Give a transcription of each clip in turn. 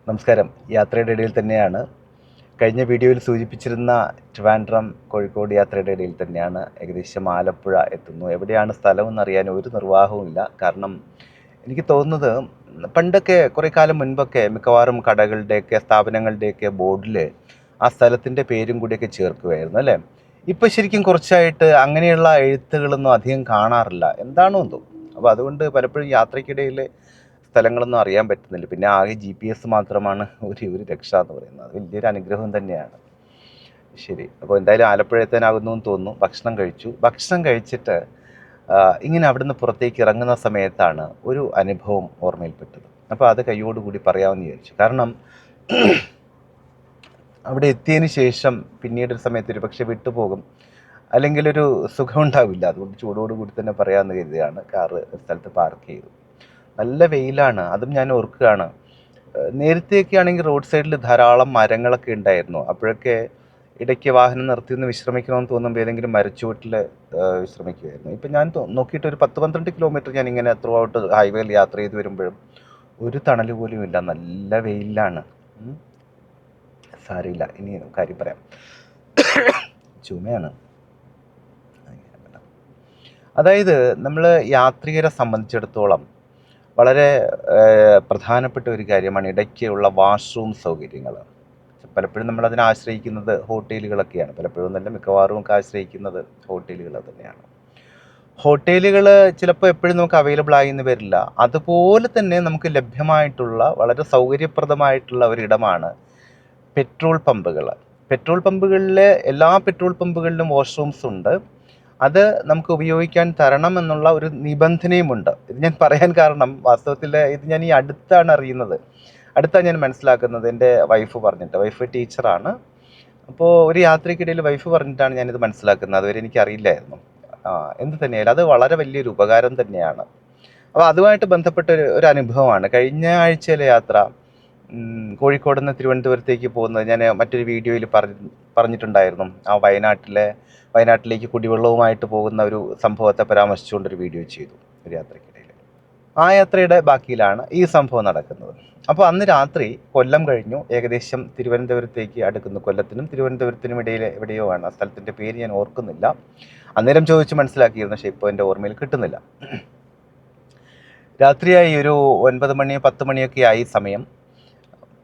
നമസ്കാരം. യാത്രയുടെ ഇടയിൽ തന്നെയാണ്. കഴിഞ്ഞ വീഡിയോയിൽ സൂചിപ്പിച്ചിരുന്ന ട്രിവാൻഡ്രം കോഴിക്കോട് യാത്രയുടെ ഇടയിൽ തന്നെയാണ്. ഏകദേശം ആലപ്പുഴ എത്തുന്നു. എവിടെയാണ് സ്ഥലമെന്നറിയാൻ ഒരു നിർവാഹവുമില്ല. കാരണം എനിക്ക് തോന്നുന്നത് പണ്ടൊക്കെ കുറേ കാലം മുൻപൊക്കെ മിക്കവാറും കടകളുടെയൊക്കെ സ്ഥാപനങ്ങളുടെയൊക്കെ ബോർഡിൽ ആ സ്ഥലത്തിൻ്റെ പേരും കൂടിയൊക്കെ ചേർക്കുമായിരുന്നു അല്ലേ? ഇപ്പോൾ ശരിക്കും കുറച്ചായിട്ട് അങ്ങനെയുള്ള എഴുത്തുകളൊന്നും അധികം കാണാറില്ല. എന്താണോ എന്തോ. അപ്പോൾ അതുകൊണ്ട് പലപ്പോഴും യാത്രയ്ക്കിടയിൽ സ്ഥലങ്ങളൊന്നും അറിയാൻ പറ്റുന്നില്ല. പിന്നെ ആകെ GPS മാത്രമാണ് ഒരു രക്ഷ എന്ന് പറയുന്നത്. അത് വലിയൊരു അനുഗ്രഹം തന്നെയാണ്. ശരി. അപ്പോൾ എന്തായാലും ആലപ്പുഴ എത്താനാകുന്നു എന്ന് തോന്നുന്നു. ഭക്ഷണം കഴിച്ചു. ഭക്ഷണം കഴിച്ചിട്ട് ഇങ്ങനെ അവിടുന്ന് പുറത്തേക്ക് ഇറങ്ങുന്ന സമയത്താണ് ഒരു അനുഭവം ഓർമ്മയിൽപ്പെട്ടത്. അപ്പോൾ അത് കയ്യോടുകൂടി പറയാമെന്ന് വിചാരിച്ചു. കാരണം അവിടെ എത്തിയതിന് ശേഷം പിന്നീടൊരു സമയത്ത് ഒരു പക്ഷേ വിട്ടുപോകും, അല്ലെങ്കിൽ ഒരു സുഖം ഉണ്ടാവില്ല. അതുകൊണ്ട് ചൂടോടുകൂടി തന്നെ പറയാമെന്ന് കരുതിയാണ് കാറ് ഒരു സ്ഥലത്ത് പാർക്ക് ചെയ്തു. നല്ല വെയിലാണ്. അതും ഞാൻ ഓർക്കുകയാണ്, നേരത്തെയൊക്കെ ആണെങ്കിൽ റോഡ് സൈഡിൽ ധാരാളം മരങ്ങളൊക്കെ ഉണ്ടായിരുന്നു. അപ്പോഴൊക്കെ ഇടയ്ക്ക് വാഹനം നിർത്തിയൊന്ന് വിശ്രമിക്കണമെന്ന് തോന്നുമ്പോൾ ഏതെങ്കിലും മരച്ചുവട്ടിൽ വിശ്രമിക്കുമായിരുന്നു. ഇപ്പം ഞാൻ നോക്കിയിട്ട് ഒരു 10-12 കിലോമീറ്റർ ഞാനിങ്ങനെ ത്രൂ ഔട്ട് ഹൈവേയിൽ യാത്ര ചെയ്ത് വരുമ്പോഴും ഒരു തണൽ പോലും ഇല്ല. നല്ല വെയിലാണ്. സാരമില്ല, ഇനി കാര്യം പറയാം. ചുമയാണ്. അതായത് നമ്മൾ യാത്രികരെ സംബന്ധിച്ചിടത്തോളം വളരെ പ്രധാനപ്പെട്ട ഒരു കാര്യമാണ് ഇടയ്ക്കുള്ള വാഷ്റൂം സൗകര്യങ്ങൾ. പലപ്പോഴും നമ്മളതിനെ ആശ്രയിക്കുന്നത് ഹോട്ടലുകളൊക്കെയാണ്. പലപ്പോഴും നല്ല മിക്കവാറും ഒക്കെ ആശ്രയിക്കുന്നത് ഹോട്ടലുകൾ തന്നെയാണ്. ഹോട്ടലുകൾ ചിലപ്പോൾ എപ്പോഴും നമുക്ക് അവൈലബിൾ ആയെന്ന് വരില്ല. അതുപോലെ തന്നെ നമുക്ക് ലഭ്യമായിട്ടുള്ള വളരെ സൗകര്യപ്രദമായിട്ടുള്ള ഒരിടമാണ് പെട്രോൾ പമ്പുകൾ. പെട്രോൾ പമ്പുകളിലെ എല്ലാ പെട്രോൾ പമ്പുകളിലും വാഷ്റൂംസ് ഉണ്ട്. അത് നമുക്ക് ഉപയോഗിക്കാൻ തരണം എന്നുള്ള ഒരു നിബന്ധനയുമുണ്ട്. ഇത് ഞാൻ പറയാൻ കാരണം വാസ്തവത്തിൽ ഇത് ഞാൻ ഈ അടുത്താണ് അറിയുന്നത്, അടുത്താണ് ഞാൻ മനസ്സിലാക്കുന്നത്. എൻ്റെ വൈഫ് പറഞ്ഞിട്ട്, വൈഫ് ടീച്ചറാണ്. അപ്പോൾ ഒരു യാത്രയ്ക്കിടയിൽ വൈഫ് പറഞ്ഞിട്ടാണ് ഞാനിത് മനസ്സിലാക്കുന്നത്. അതുവരെ എനിക്കറിയില്ലായിരുന്നു. എന്ത് തന്നെയായാലും അത് വളരെ വലിയൊരു ഉപകാരം തന്നെയാണ്. അപ്പോൾ അതുമായിട്ട് ബന്ധപ്പെട്ട ഒരു അനുഭവമാണ് കഴിഞ്ഞ ആഴ്ചയിലെ യാത്ര. കോഴിക്കോട് നിന്ന് തിരുവനന്തപുരത്തേക്ക് പോകുന്നത് ഞാൻ മറ്റൊരു വീഡിയോയിൽ പറഞ്ഞിട്ടുണ്ടായിരുന്നു. ആ വയനാട്ടിലേക്ക് കുടിവെള്ളവുമായിട്ട് പോകുന്ന ഒരു സംഭവത്തെ പരാമർശിച്ചുകൊണ്ടൊരു വീഡിയോ ചെയ്തു ഒരു യാത്രയ്ക്കിടയിൽ. ആ യാത്രയുടെ ബാക്കിയിലാണ് ഈ സംഭവം നടക്കുന്നത്. അപ്പോൾ അന്ന് രാത്രി കൊല്ലം കഴിഞ്ഞു, ഏകദേശം തിരുവനന്തപുരത്തേക്ക് അടുക്കുന്നു. കൊല്ലത്തിനും തിരുവനന്തപുരത്തിനും ഇടയിൽ എവിടെയോ ആണ്, ആ സ്ഥലത്തിൻ്റെ പേര് ഞാൻ ഓർക്കുന്നില്ല. അന്നേരം ചോദിച്ച് മനസ്സിലാക്കിയിരുന്നു, പക്ഷേ ഇപ്പോൾ എൻ്റെ ഓർമ്മയിൽ കിട്ടുന്നില്ല. രാത്രിയായി ഒരു 9 മണി 10 മണിയൊക്കെ ആയി സമയം.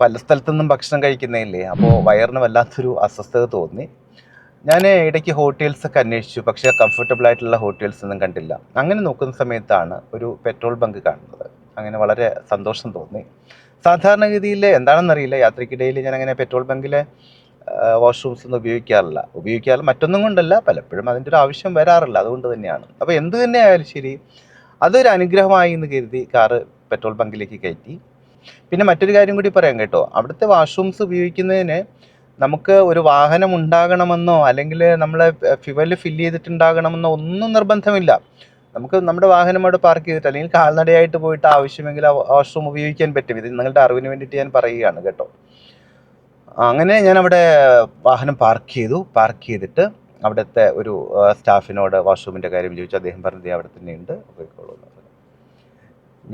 പല സ്ഥലത്തുനിന്നും ഭക്ഷണം കഴിക്കുന്നതല്ലേ, അപ്പോൾ വയറിന് വല്ലാത്തൊരു അസ്വസ്ഥത തോന്നി. ഞാൻ ഇടയ്ക്ക് ഹോട്ടൽസൊക്കെ അന്വേഷിച്ചു, പക്ഷേ കംഫർട്ടബിൾ ആയിട്ടുള്ള ഹോട്ടൽസ് ഒന്നും കണ്ടില്ല. അങ്ങനെ നോക്കുന്ന സമയത്താണ് ഒരു പെട്രോൾ ബങ്ക് കാണുന്നത്. അങ്ങനെ വളരെ സന്തോഷം തോന്നി. സാധാരണഗതിയിൽ എന്താണെന്നറിയില്ല, യാത്രയ്ക്കിടയിൽ ഞാൻ അങ്ങനെ പെട്രോൾ ബങ്കിലെ വാഷ്റൂംസ് ഒന്നും ഉപയോഗിക്കാറില്ല. മറ്റൊന്നും കൊണ്ടല്ല, പലപ്പോഴും അതിൻ്റെ ഒരു ആവശ്യം വരാറില്ല, അതുകൊണ്ട് തന്നെയാണ്. അപ്പോൾ എന്ത് തന്നെ ആയാലും ശരി, അതൊരു അനുഗ്രഹമായി എന്ന് കരുതി കാറ് പെട്രോൾ ബങ്കിലേക്ക് കയറ്റി. പിന്നെ മറ്റൊരു കാര്യം കൂടി പറയാം കേട്ടോ, അവിടുത്തെ വാഷ്റൂംസ് ഉപയോഗിക്കുന്നതിന് നമുക്ക് ഒരു വാഹനം ഉണ്ടാകണമെന്നോ അല്ലെങ്കിൽ നമ്മൾ ഫ്യുവൽ ഫില്ല് ചെയ്തിട്ടുണ്ടാകണമെന്നോ ഒന്നും നിർബന്ധമില്ല. നമുക്ക് നമ്മുടെ വാഹനം അവിടെ പാർക്ക് ചെയ്തിട്ട് അല്ലെങ്കിൽ കാൽനടയായിട്ട് പോയിട്ട് ആവശ്യമെങ്കിൽ ആ വാഷ്റൂം ഉപയോഗിക്കാൻ പറ്റും. ഇത് നിങ്ങളുടെ അറിവിന് വേണ്ടിയിട്ട് ഞാൻ പറയുകയാണ് കേട്ടോ. അങ്ങനെ ഞാൻ അവിടെ വാഹനം പാർക്ക് ചെയ്തിട്ട് അവിടുത്തെ ഒരു സ്റ്റാഫിനോട് വാഷ്റൂമിൻ്റെ കാര്യം ചോദിച്ചു. അദ്ദേഹം പറഞ്ഞത് അവിടെ തന്നെ ഉണ്ട്, പോയിക്കോളൂ.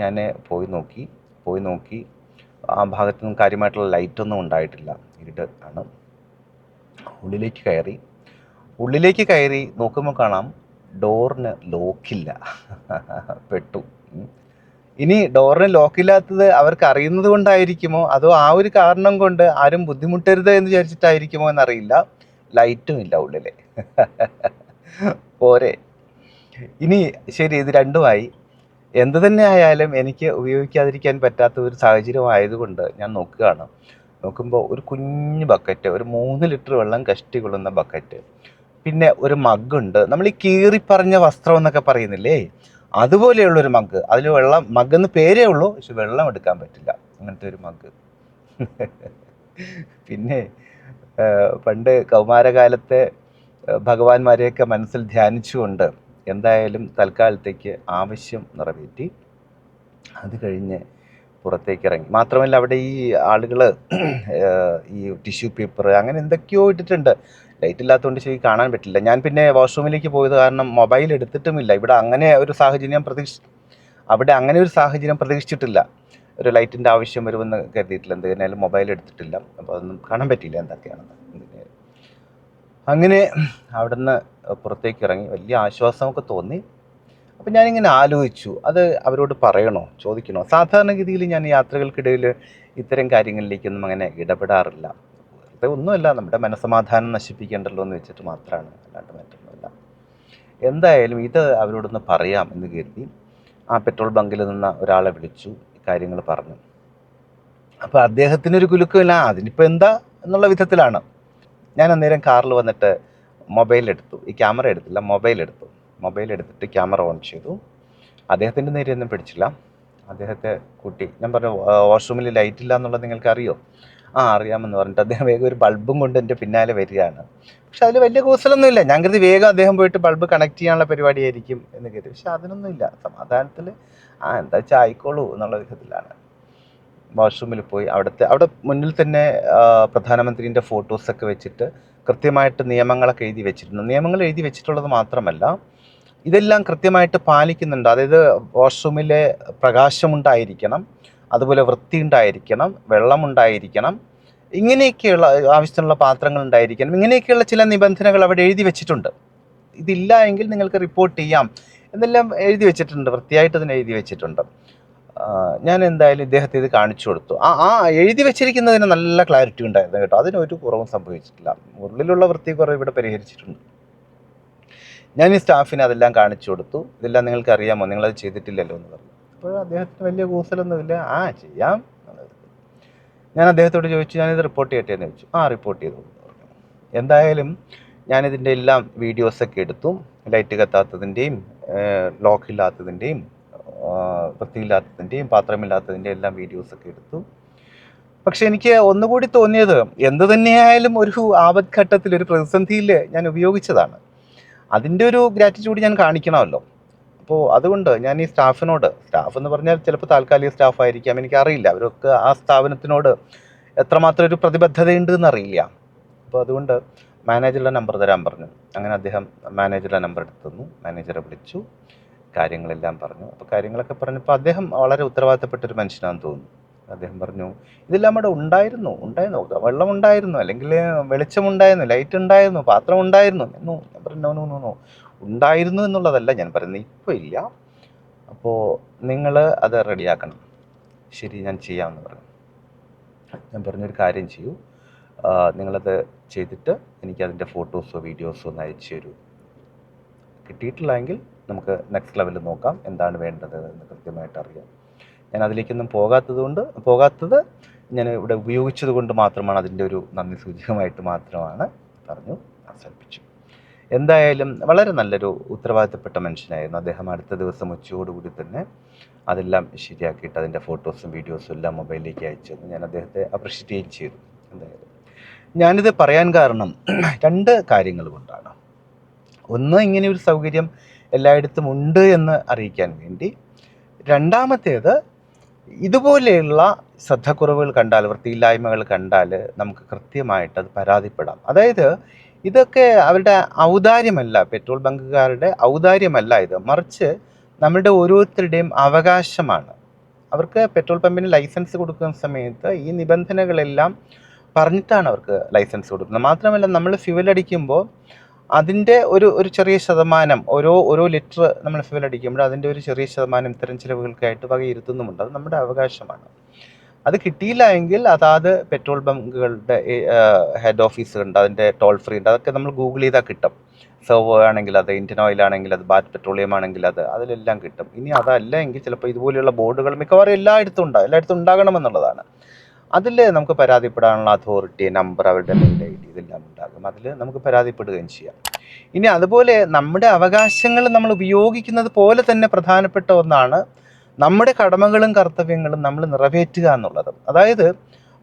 ഞാൻ പോയി നോക്കി. ആ ഭാഗത്തൊന്നും കാര്യമായിട്ടുള്ള ലൈറ്റൊന്നും ഉണ്ടായിട്ടില്ല, ഇരുട്ട് ആണ്. ഉള്ളിലേക്ക് കയറി നോക്കുമ്പോൾ കാണാം ഡോറിന് ലോക്കില്ല. പെട്ടു. ഇനി ഡോറിന് ലോക്കില്ലാത്തത് അവർക്ക് അറിയുന്നത് കൊണ്ടായിരിക്കുമോ, അതോ ആ ഒരു കാരണം കൊണ്ട് ആരും ബുദ്ധിമുട്ടരുത് എന്ന് വിചാരിച്ചിട്ടായിരിക്കുമോ എന്നറിയില്ല. ലൈറ്റും ഇല്ല ഉള്ളിൽ. പോരെ. ഇനി ശരി, ഇത് രണ്ടുമായി. എന്ത് തന്നെ ആയാലും എനിക്ക് ഉപയോഗിക്കാതിരിക്കാൻ പറ്റാത്ത ഒരു സാഹചര്യം ആയതുകൊണ്ട് ഞാൻ നോക്കുമ്പോൾ ഒരു കുഞ്ഞു ബക്കറ്റ്, ഒരു 3 ലിറ്റർ വെള്ളം കഷ്ടി കൊള്ളുന്ന ബക്കറ്റ്, പിന്നെ ഒരു മഗ്ഗുണ്ട്. നമ്മൾ ഈ കീറിപ്പറഞ്ഞ വസ്ത്രം എന്നൊക്കെ പറയുന്നില്ലേ, അതുപോലെയുള്ളൊരു മഗ്ഗ്. അതിൽ മഗ്ഗെന്ന് പേരേ ഉള്ളൂ, പക്ഷെ വെള്ളം എടുക്കാൻ പറ്റില്ല, അങ്ങനത്തെ ഒരു മഗ്ഗ്. പിന്നെ പണ്ട് കൗമാരകാലത്തെ ഭഗവാന്മാരെയൊക്കെ മനസ്സിൽ ധ്യാനിച്ചുകൊണ്ട് എന്തായാലും തൽക്കാലത്തേക്ക് ആവശ്യം നിറവേറ്റി. അത് കഴിഞ്ഞ് പുറത്തേക്ക് ഇറങ്ങി. മാത്രമല്ല അവിടെ ഈ ആളുകൾ ഈ ടിഷ്യൂ പേപ്പർ അങ്ങനെ എന്തൊക്കെയോ ഇട്ടിട്ടുണ്ട്. ലൈറ്റ് ഇല്ലാത്തതുകൊണ്ട് ശരി കാണാൻ പറ്റില്ല. ഞാൻ പിന്നെ വാഷ്റൂമിലേക്ക് പോയത് കാരണം മൊബൈൽ എടുത്തിട്ടുമില്ല. അവിടെ അങ്ങനെ ഒരു സാഹചര്യം പ്രതീക്ഷിച്ചിട്ടില്ല. ഒരു ലൈറ്റിൻ്റെ ആവശ്യം വരുമെന്ന് കരുതിയിട്ടില്ല. എന്തിനായാലും മൊബൈൽ എടുത്തിട്ടില്ല, അപ്പോൾ അതൊന്നും കാണാൻ പറ്റിയില്ല എന്തൊക്കെയാണെന്ന്. അങ്ങനെ അവിടുന്ന് പുറത്തേക്ക് ഇറങ്ങി. വലിയ ആശ്വാസമൊക്കെ തോന്നി. അപ്പം ഞാനിങ്ങനെ ആലോചിച്ചു, അത് അവരോട് പറയണോ, ചോദിക്കണോ? സാധാരണഗതിയിൽ ഞാൻ യാത്രകൾക്കിടയിൽ ഇത്തരം കാര്യങ്ങളിലേക്കൊന്നും അങ്ങനെ ഇടപെടാറില്ല. വെറുതെ ഒന്നുമല്ല, നമ്മുടെ മനസ്സമാധാനം നശിപ്പിക്കേണ്ടല്ലോ എന്ന് വെച്ചിട്ട് മാത്രമാണ്, അല്ലാണ്ട് മറ്റൊന്നുമില്ല. എന്തായാലും ഇത് അവരോടൊന്ന് പറയാം എന്ന് കരുതി ആ പെട്രോൾ ബങ്കിൽ നിന്ന് ഒരാളെ വിളിച്ചു, കാര്യങ്ങൾ പറഞ്ഞു. അപ്പോൾ അദ്ദേഹത്തിനൊരു കുലുക്കമില്ല, അതിനിപ്പോൾ എന്താ എന്നുള്ള വിധത്തിലാണ്. ഞാൻ അന്നേരം കാറിൽ വന്നിട്ട് മൊബൈൽ എടുത്തു. ഈ ക്യാമറ എടുത്തില്ല, മൊബൈൽ എടുത്തിട്ട് ക്യാമറ ഓൺ ചെയ്തു. അദ്ദേഹത്തിൻ്റെ നേരെയൊന്നും പിടിച്ചില്ല. അദ്ദേഹത്തെ കൂട്ടി ഞാൻ പറഞ്ഞു, വാഷ്റൂമിൽ ലൈറ്റ് ഇല്ല എന്നുള്ളത് നിങ്ങൾക്ക് അറിയോ? ആ അറിയാമെന്ന് പറഞ്ഞിട്ട് അദ്ദേഹം വേഗം ഒരു ബൾബും കൊണ്ട് എൻ്റെ പിന്നാലെ വരികയാണ്. പക്ഷെ അതിൽ വലിയ കൂസലൊന്നുമില്ല. ഞാൻ കരുതി വേഗം അദ്ദേഹം പോയിട്ട് ബൾബ് കണക്ട് ചെയ്യാനുള്ള പരിപാടിയായിരിക്കും എന്ന് കരുതി. പക്ഷെ അതിനൊന്നുമില്ല. സമാധാനത്തിൽ എന്താ വെച്ചാൽ ആയിക്കോളൂ എന്നുള്ള വിധത്തിലാണ്. വാഷ്റൂമിൽ പോയി അവിടെ മുന്നിൽ തന്നെ പ്രധാനമന്ത്രിൻ്റെ ഫോട്ടോസൊക്കെ വെച്ചിട്ട് കൃത്യമായിട്ട് നിയമങ്ങളൊക്കെ എഴുതി വെച്ചിട്ടുണ്ട്. നിയമങ്ങൾ എഴുതി വെച്ചിട്ടുള്ളത് മാത്രമല്ല, ഇതെല്ലാം കൃത്യമായിട്ട് പാലിക്കുന്നുണ്ട്. അതായത് വാഷ്റൂമിലെ പ്രകാശമുണ്ടായിരിക്കണം, അതുപോലെ വൃത്തിയുണ്ടായിരിക്കണം, വെള്ളമുണ്ടായിരിക്കണം, ഇങ്ങനെയൊക്കെയുള്ള ആവശ്യത്തിനുള്ള പാത്രങ്ങൾ ഉണ്ടായിരിക്കണം, ഇങ്ങനെയൊക്കെയുള്ള ചില നിബന്ധനകൾ അവിടെ എഴുതി വെച്ചിട്ടുണ്ട്. ഇതില്ല എങ്കിൽ നിങ്ങൾക്ക് റിപ്പോർട്ട് ചെയ്യാം എന്നെല്ലാം എഴുതി വെച്ചിട്ടുണ്ട്, വൃത്തിയായിട്ട് തന്നെ എഴുതി വെച്ചിട്ടുണ്ട്. ഞാൻ എന്തായാലും ഇദ്ദേഹത്തെ ഇത് കാണിച്ചു കൊടുത്തു. ആ എഴുതി വെച്ചിരിക്കുന്നതിന് നല്ല ക്ലാരിറ്റി ഉണ്ടായിരുന്നു കേട്ടോ, അതിനൊരു കുറവും സംഭവിച്ചിട്ടില്ല. ഉള്ളിലുള്ള വൃത്തി കുറവ് ഇവിടെ പരിഹരിച്ചിട്ടുണ്ട്. ഞാൻ ഈ സ്റ്റാഫിന് അതെല്ലാം കാണിച്ചു കൊടുത്തു. ഇതെല്ലാം നിങ്ങൾക്ക് അറിയാമോ, നിങ്ങളത് ചെയ്തിട്ടില്ലല്ലോ എന്ന് പറഞ്ഞു. അപ്പോൾ അദ്ദേഹത്തിന് വലിയ കൂസലൊന്നുമില്ല, ചെയ്യാം. ഞാൻ അദ്ദേഹത്തോട് ചോദിച്ചു, ഞാനിത് റിപ്പോർട്ട് ചെയ്യട്ടെ എന്ന് ചോദിച്ചു. റിപ്പോർട്ട് ചെയ്തു പറഞ്ഞു. എന്തായാലും ഞാനിതിൻ്റെ എല്ലാം വീഡിയോസൊക്കെ എടുത്തു. ലൈറ്റ് കത്താത്തതിൻ്റെയും ലോക്കില്ലാത്തതിൻ്റെയും വൃത്തിയില്ലാത്തതിൻ്റെയും പാത്രമില്ലാത്തതിൻ്റെ എല്ലാം വീഡിയോസൊക്കെ എടുത്തു. പക്ഷെ എനിക്ക് ഒന്നുകൂടി തോന്നിയത്, എന്ത് തന്നെയായാലും ഒരു ആപത്ഘട്ടത്തിൽ, ഒരു പ്രതിസന്ധിയിൽ ഞാൻ ഉപയോഗിച്ചതാണ്. അതിൻ്റെ ഒരു ഗ്രാറ്റിറ്റ്യൂഡ് ഞാൻ കാണിക്കണമല്ലോ. അപ്പോൾ അതുകൊണ്ട് ഞാൻ ഈ സ്റ്റാഫ് എന്ന് പറഞ്ഞാൽ ചിലപ്പോൾ താൽക്കാലിക സ്റ്റാഫായിരിക്കാം, എനിക്കറിയില്ല. അവരൊക്കെ ആ സ്ഥാപനത്തിനോട് എത്രമാത്രം ഒരു പ്രതിബദ്ധതയുണ്ട് എന്നറിയില്ല. അപ്പോൾ അതുകൊണ്ട് മാനേജറുടെ നമ്പർ തരാൻ പറഞ്ഞു. അങ്ങനെ അദ്ദേഹം മാനേജറുടെ നമ്പർ എടുത്തു തന്നു. മാനേജറെ വിളിച്ചു, കാര്യങ്ങളെല്ലാം പറഞ്ഞു. അപ്പോൾ കാര്യങ്ങളൊക്കെ പറഞ്ഞപ്പോൾ അദ്ദേഹം വളരെ ഉത്തരവാദിത്തപ്പെട്ടൊരു മനുഷ്യനാണെന്ന് തോന്നുന്നു. അദ്ദേഹം പറഞ്ഞു, ഇതെല്ലാം അവിടെ ഉണ്ടായിരുന്നു, വെള്ളമുണ്ടായിരുന്നു, അല്ലെങ്കിൽ വെളിച്ചമുണ്ടായിരുന്നു, ലൈറ്റ് ഉണ്ടായിരുന്നു, പാത്രം ഉണ്ടായിരുന്നു എന്നോ. ഞാൻ പറഞ്ഞു, നോ, ഉണ്ടായിരുന്നു എന്നുള്ളതല്ല ഞാൻ പറയുന്നത്, ഇപ്പോൾ ഇല്ല. അപ്പോൾ നിങ്ങൾ അത് റെഡിയാക്കണം. ശരി, ഞാൻ ചെയ്യാമെന്ന് പറഞ്ഞു. ഞാൻ പറഞ്ഞൊരു കാര്യം ചെയ്യൂ, നിങ്ങളത് ചെയ്തിട്ട് എനിക്കതിൻ്റെ ഫോട്ടോസോ വീഡിയോസോ ഒന്ന് അയച്ചു തരൂ. കിട്ടിയിട്ടില്ലെങ്കിൽ നമുക്ക് നെക്സ്റ്റ് ലെവലിൽ നോക്കാം, എന്താണ് വേണ്ടത് എന്ന് കൃത്യമായിട്ട് അറിയാം. ഞാൻ അതിലേക്കൊന്നും പോകാത്തത് ഞാൻ ഇവിടെ ഉപയോഗിച്ചത് കൊണ്ട് മാത്രമാണ്, അതിൻ്റെ ഒരു നന്ദി സൂചകമായിട്ട് മാത്രമാണ് പറഞ്ഞു അവസാനിപ്പിച്ചു. എന്തായാലും വളരെ നല്ലൊരു ഉത്തരവാദിത്തപ്പെട്ട മനുഷ്യനായിരുന്നു അദ്ദേഹം. അടുത്ത ദിവസം ഉച്ചയോടുകൂടി തന്നെ അതെല്ലാം ശരിയാക്കിയിട്ട് അതിൻ്റെ ഫോട്ടോസും വീഡിയോസും എല്ലാം മൊബൈലിലേക്ക് അയച്ചു. ഞാൻ അദ്ദേഹത്തെ അപ്രിഷ്യേറ്റ് ചെയ്തു. എന്തായാലും ഞാനിത് പറയാൻ കാരണം 2 കാര്യങ്ങൾ കൊണ്ടാണ്. ഒന്ന്, ഇങ്ങനെ ഒരു സൗകര്യം എല്ലായിടത്തും ഉണ്ട് എന്ന് അറിയിക്കാൻ വേണ്ടി. രണ്ടാമത്തേത്, ഇതുപോലെയുള്ള ശ്രദ്ധക്കുറവുകൾ കണ്ടാൽ, വൃത്തിയില്ലായ്മകൾ കണ്ടാൽ നമുക്ക് കൃത്യമായിട്ട് അത് പരാതിപ്പെടാം. അതായത് ഇതൊക്കെ അവരുടെ ഔദാര്യമല്ല, പെട്രോൾ ബങ്കുകാരുടെ ഔദാര്യമല്ല ഇത്, മറിച്ച് നമ്മളുടെ ഓരോരുത്തരുടെയും അവകാശമാണ്. അവർക്ക് പെട്രോൾ പമ്പിന് ലൈസൻസ് കൊടുക്കുന്ന സമയത്ത് ഈ നിബന്ധനകളെല്ലാം പറഞ്ഞിട്ടാണ് അവർക്ക് ലൈസൻസ് കൊടുക്കുന്നത്. മാത്രമല്ല, നമ്മൾ ഫ്യൂവൽ അടിക്കുമ്പോൾ അതിൻ്റെ ഒരു ചെറിയ ശതമാനം, ഓരോ ലിറ്റർ നമ്മൾ ഫ്യൂവൽ അടിക്കുമ്പോൾ അതിൻ്റെ ഒരു ചെറിയ ശതമാനം ഇത്തരം ചിലവുകൾക്കായിട്ട് വകയിരുത്തുന്നുമുണ്ട്. അത് നമ്മുടെ അവകാശമാണ്. അത് കിട്ടിയില്ല എങ്കിൽ അതാത് പെട്രോൾ ബങ്കുകളുടെ ഹെഡ് ഓഫീസ് ഉണ്ട്, അതിൻ്റെ ടോൾ ഫ്രീ ഉണ്ട്, അതൊക്കെ നമ്മൾ ഗൂഗിൾ ചെയ്താൽ കിട്ടും. സെർവോ ആണെങ്കിൽ അത്, ഇന്ത്യൻ ഓയിൽ ആണെങ്കിൽ അത്, ഭാരത് പെട്രോളിയം ആണെങ്കിൽ അത്, അതിലെല്ലാം കിട്ടും. ഇനി അതല്ല എങ്കിൽ ചിലപ്പോൾ ഇതുപോലെയുള്ള ബോർഡുകൾ മിക്കവാറും എല്ലായിടത്തും ഉണ്ടാകണമെന്നുള്ളതാണ്. അതിൽ നമുക്ക് പരാതിപ്പെടാനുള്ള അതോറിറ്റി നമ്പർ, അവരുടെ മെയിൽ ID ഇതെല്ലാം ഉണ്ടാകും. അതിൽ നമുക്ക് പരാതിപ്പെടുകയും ചെയ്യാം. ഇനി അതുപോലെ നമ്മുടെ അവകാശങ്ങൾ നമ്മൾ ഉപയോഗിക്കുന്നത് പോലെ തന്നെ പ്രധാനപ്പെട്ട ഒന്നാണ് നമ്മുടെ കടമകളും കർത്തവ്യങ്ങളും നമ്മൾ നിറവേറ്റുക എന്നുള്ളത്. അതായത്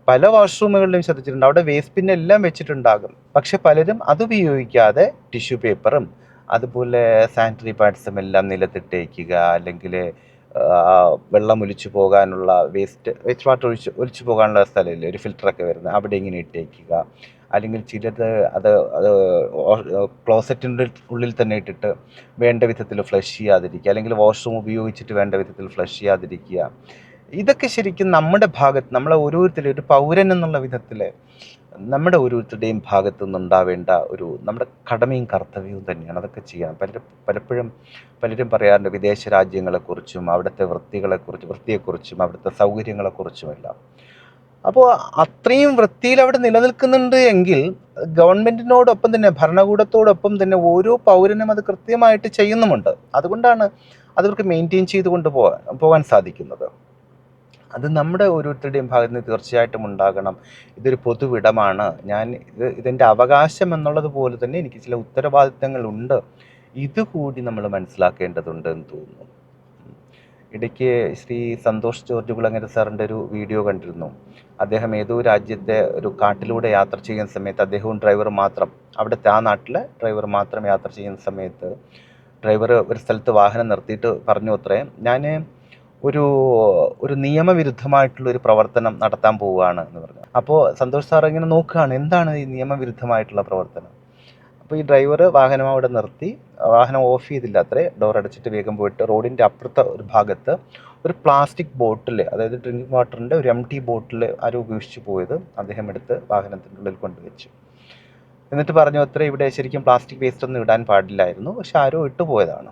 പല വാഷ്റൂമുകളിലും ശ്രദ്ധിച്ചിട്ടുണ്ട്, അവിടെ വേസ്റ്റ് ബിൻ എല്ലാം വെച്ചിട്ടുണ്ടാകും. പക്ഷെ പലരും അത് ഉപയോഗിക്കാതെ ടിഷ്യൂ പേപ്പറും അതുപോലെ സാനിറ്ററി പാഡ്സും എല്ലാം നിലത്തിട്ടേക്കുക, അല്ലെങ്കിൽ വെള്ളം ഒലിച്ചു പോകാനുള്ള വേസ്റ്റ് വാട്ടർ ഒലിച്ചു പോകാനുള്ള സ്ഥലമില്ലേ, ഒരു ഫിൽറ്ററൊക്കെ വരുന്നത്, അവിടെ ഇങ്ങനെ ഇട്ടേക്കുക. അല്ലെങ്കിൽ ചിലത് അത് ക്ലോസറ്റിൻ്റെ ഉള്ളിൽ തന്നെ ഇട്ടിട്ട് വേണ്ട വിധത്തിൽ ഫ്ലഷ് ചെയ്യാതിരിക്കുക, അല്ലെങ്കിൽ വാഷ്റൂം ഉപയോഗിച്ചിട്ട് വേണ്ട വിധത്തിൽ ഫ്ലഷ് ചെയ്യാതിരിക്കുക. ഇതൊക്കെ ശരിക്കും നമ്മുടെ ഭാഗത്ത്, നമ്മളെ ഓരോരുത്തരും ഒരു പൗരൻ എന്നുള്ള വിധത്തിൽ നമ്മുടെ ഓരോരുത്തരുടെയും ഭാഗത്തു നിന്നുണ്ടാവേണ്ട ഒരു നമ്മുടെ കടമയും കർത്തവ്യവും തന്നെയാണ് അതൊക്കെ ചെയ്യാൻ. പലപ്പോഴും പലരും പറയാറുണ്ട് വിദേശ രാജ്യങ്ങളെക്കുറിച്ചും അവിടുത്തെ വൃത്തിയെക്കുറിച്ചും അവിടുത്തെ സൗകര്യങ്ങളെക്കുറിച്ചുമെല്ലാം. അപ്പോൾ അത്രയും വൃത്തിയിൽ അവിടെ നിലനിൽക്കുന്നുണ്ട് എങ്കിൽ ഗവൺമെൻറ്റിനോടൊപ്പം തന്നെ, ഭരണകൂടത്തോടൊപ്പം തന്നെ ഓരോ പൗരനും അത് കൃത്യമായിട്ട് ചെയ്യുന്നുമുണ്ട്. അതുകൊണ്ടാണ് അതവർക്ക് മെയിൻറ്റെയിൻ ചെയ്ത് പോകാൻ സാധിക്കുന്നത്. അത് നമ്മുടെ ഓരോരുത്തരുടെയും ഭാഗത്ത് നിന്ന് തീർച്ചയായിട്ടും ഉണ്ടാകണം. ഇതൊരു പൊതുവിടമാണ്, ഇതെൻ്റെ അവകാശം എന്നുള്ളത് പോലെ തന്നെ എനിക്ക് ചില ഉത്തരവാദിത്തങ്ങളുണ്ട്. ഇതുകൂടി നമ്മൾ മനസ്സിലാക്കേണ്ടതുണ്ട് എന്ന് തോന്നുന്നു. ഇടയ്ക്ക് ശ്രീ സന്തോഷ് ജോർജ് കുളങ്ങര സാറിൻ്റെ ഒരു വീഡിയോ കണ്ടിരുന്നു. അദ്ദേഹം ഏതോ രാജ്യത്തെ ഒരു കാട്ടിലൂടെ യാത്ര ചെയ്യുന്ന സമയത്ത് അദ്ദേഹവും ഡ്രൈവർ മാത്രം, അവിടുത്തെ ആ നാട്ടിലെ ഡ്രൈവർ മാത്രം യാത്ര ചെയ്യുന്ന സമയത്ത് ഡ്രൈവർ ഒരു സ്ഥലത്ത് വാഹനം നിർത്തിയിട്ട് പറഞ്ഞു അത്രേ, ഞാൻ ഒരു നിയമവിരുദ്ധമായിട്ടുള്ളൊരു പ്രവർത്തനം നടത്താൻ പോവുകയാണ് എന്ന് പറഞ്ഞു. അപ്പോൾ സന്തോഷ് സാർ ഇങ്ങനെ നോക്കുകയാണ്, എന്താണ് ഈ നിയമവിരുദ്ധമായിട്ടുള്ള പ്രവർത്തനം. അപ്പോൾ ഈ ഡ്രൈവർ വാഹനം അവിടെ നിർത്തി, വാഹനം ഓഫ് ചെയ്തില്ല അത്രേ, ഡോർ അടച്ചിട്ട് വേഗം പോയിട്ട് റോഡിൻ്റെ അപ്പുറത്തെ ഒരു ഭാഗത്ത് ഒരു പ്ലാസ്റ്റിക് ബോട്ടിൽ, അതായത് ഡ്രിങ്കിങ് വാട്ടറിൻ്റെ ഒരു എംടി ബോട്ടിൽ ആരോ ഉപേക്ഷിച്ച് പോയത് അദ്ദേഹം എടുത്ത് വാഹനത്തിൻ്റെ ഉള്ളിൽ കൊണ്ടുവച്ചു. എന്നിട്ട് പറഞ്ഞു അത്ര, ഇവിടെ ശരിക്കും പ്ലാസ്റ്റിക് വേസ്റ്റ് ഒന്നും ഇടാൻ പാടില്ലായിരുന്നു, പക്ഷെ ആരോ ഇട്ടുപോയതാണ്.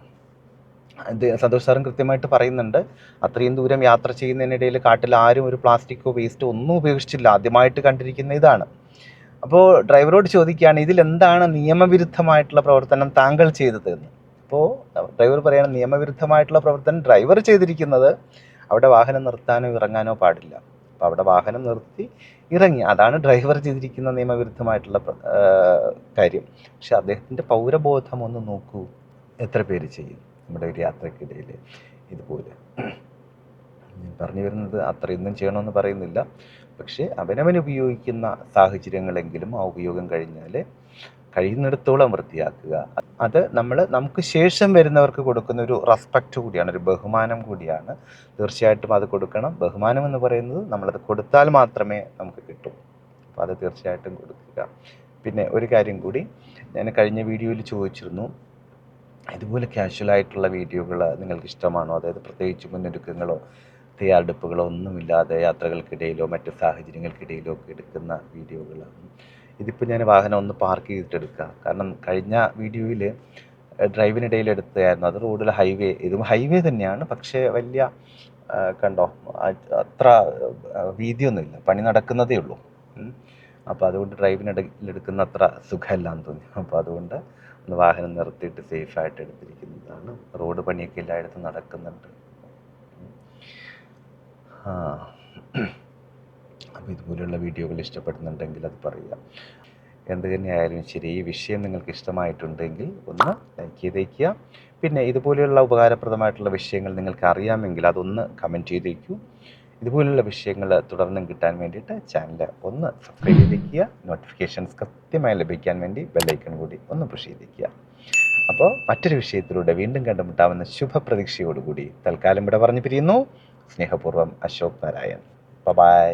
സന്തോഷ് സാറും കൃത്യമായിട്ട് പറയുന്നുണ്ട്, അത്രയും ദൂരം യാത്ര ചെയ്യുന്നതിനിടയിൽ കാട്ടിൽ ആരും ഒരു പ്ലാസ്റ്റിക്കോ വേസ്റ്റോ ഒന്നും ഉപേക്ഷിച്ചില്ല, ആദ്യമായിട്ട് കണ്ടിരിക്കുന്ന ഇതാണ്. അപ്പോൾ ഡ്രൈവറോട് ചോദിക്കുകയാണ്, ഇതിലെന്താണ് നിയമവിരുദ്ധമായിട്ടുള്ള പ്രവർത്തനം താങ്കൾ ചെയ്തത് എന്ന്. അപ്പോൾ ഡ്രൈവർ പറയുകയാണ്, നിയമവിരുദ്ധമായിട്ടുള്ള പ്രവർത്തനം ഡ്രൈവർ ചെയ്തിരിക്കുന്നത് അവിടെ വാഹനം നിർത്താനോ ഇറങ്ങാനോ പാടില്ല. അപ്പോൾ അവിടെ വാഹനം നിർത്തി ഇറങ്ങി, അതാണ് ഡ്രൈവർ ചെയ്തിരിക്കുന്ന നിയമവിരുദ്ധമായിട്ടുള്ള കാര്യം. പക്ഷെ അദ്ദേഹത്തിൻ്റെ പൗരബോധം ഒന്ന് നോക്കൂ, എത്ര പേര് ചെയ്യും നമ്മുടെ ഒരു യാത്രക്കിടയിൽ ഇതുപോലെ. ഞാൻ പറഞ്ഞു വരുന്നത് അത്രയൊന്നും ചെയ്യണമെന്ന് പറയുന്നില്ല, പക്ഷേ അവനവൻ ഉപയോഗിക്കുന്ന സാഹചര്യങ്ങളെങ്കിലും ആ ഉപയോഗം കഴിഞ്ഞാൽ കഴിയുന്നിടത്തോളം വൃത്തിയാക്കുക. അത് നമുക്ക് ശേഷം വരുന്നവർക്ക് കൊടുക്കുന്ന ഒരു റെസ്പെക്റ്റ് കൂടിയാണ്, ഒരു ബഹുമാനം കൂടിയാണ്. തീർച്ചയായിട്ടും അത് കൊടുക്കണം. ബഹുമാനം എന്ന് പറയുന്നത് നമ്മളത് കൊടുത്താൽ മാത്രമേ നമുക്ക് കിട്ടൂ. അപ്പോൾ അത് തീർച്ചയായിട്ടും കൊടുക്കുക. പിന്നെ ഒരു കാര്യം കൂടി, ഞാൻ കഴിഞ്ഞ വീഡിയോയിൽ ചോദിച്ചിരുന്നു, ഇതുപോലെ കാഷ്വലായിട്ടുള്ള വീഡിയോകൾ നിങ്ങൾക്ക് ഇഷ്ടമാണോ? അതായത് പ്രത്യേകിച്ച് മുന്നൊരുക്കങ്ങളോ തയ്യാറെടുപ്പുകളോ ഒന്നുമില്ലാതെ യാത്രകൾക്കിടയിലോ മറ്റ് സാഹചര്യങ്ങൾക്കിടയിലോ ഒക്കെ എടുക്കുന്ന വീഡിയോകൾ. ഇതിപ്പോൾ ഞാൻ വാഹനം ഒന്ന് പാർക്ക് ചെയ്തിട്ടെടുക്കുക, കാരണം കഴിഞ്ഞ വീഡിയോയിൽ ഡ്രൈവിനിടയിൽ എടുത്തതായിരുന്നു. അത് റോഡിൽ ഇതും ഹൈവേ തന്നെയാണ്, പക്ഷേ വലിയ കണ്ടോ അത്ര വീതിയൊന്നുമില്ല, പണി നടക്കുന്നതേ ഉള്ളൂ. അപ്പോൾ അതുകൊണ്ട് ഡ്രൈവിനിടയിൽ എടുക്കുന്ന അത്ര സുഖമല്ലാന്ന് തോന്നി. അപ്പോൾ അതുകൊണ്ട് ഒന്ന് വാഹനം നിർത്തിയിട്ട് സേഫായിട്ട് എടുത്തിരിക്കുന്നതാണ്. റോഡ് പണിയൊക്കെ എല്ലായിടത്തും നടക്കുന്നുണ്ട്. അപ്പോൾ ഇതുപോലെയുള്ള വീഡിയോകൾ ഇഷ്ടപ്പെടുന്നുണ്ടെങ്കിൽ അത് പറയുക. എന്ത് തന്നെയായാലും ശരി, ഈ വിഷയം നിങ്ങൾക്ക് ഇഷ്ടമായിട്ടുണ്ടെങ്കിൽ ഒന്ന് ലൈക്ക് ചെയ്തേക്കുക. പിന്നെ ഇതുപോലെയുള്ള ഉപകാരപ്രദമായിട്ടുള്ള വിഷയങ്ങൾ നിങ്ങൾക്ക് അറിയാമെങ്കിൽ അതൊന്ന് കമൻറ്റ് ചെയ്തേക്കൂ. ഇതുപോലുള്ള വിഷയങ്ങൾ തുടർന്നും കിട്ടാൻ വേണ്ടിയിട്ട് ചാനൽ ഒന്ന് സബ്സ്ക്രൈബ് ചെയ്തേക്കുക. നോട്ടിഫിക്കേഷൻസ് കൃത്യമായി ലഭിക്കാൻ വേണ്ടി ബെല്ലൈക്കൺ കൂടി ഒന്ന് പുഷ് ചെയ്തേക്കുക. അപ്പോൾ മറ്റൊരു വിഷയത്തിലൂടെ വീണ്ടും കണ്ടുമുട്ടാവുന്ന ശുഭപ്രതീക്ഷയോടുകൂടി തൽക്കാലം ഇവിടെ പറഞ്ഞു പിരിയുന്നു. സ്നേഹപൂർവ്വം, അശോക് നാരായൺ. ബൈ.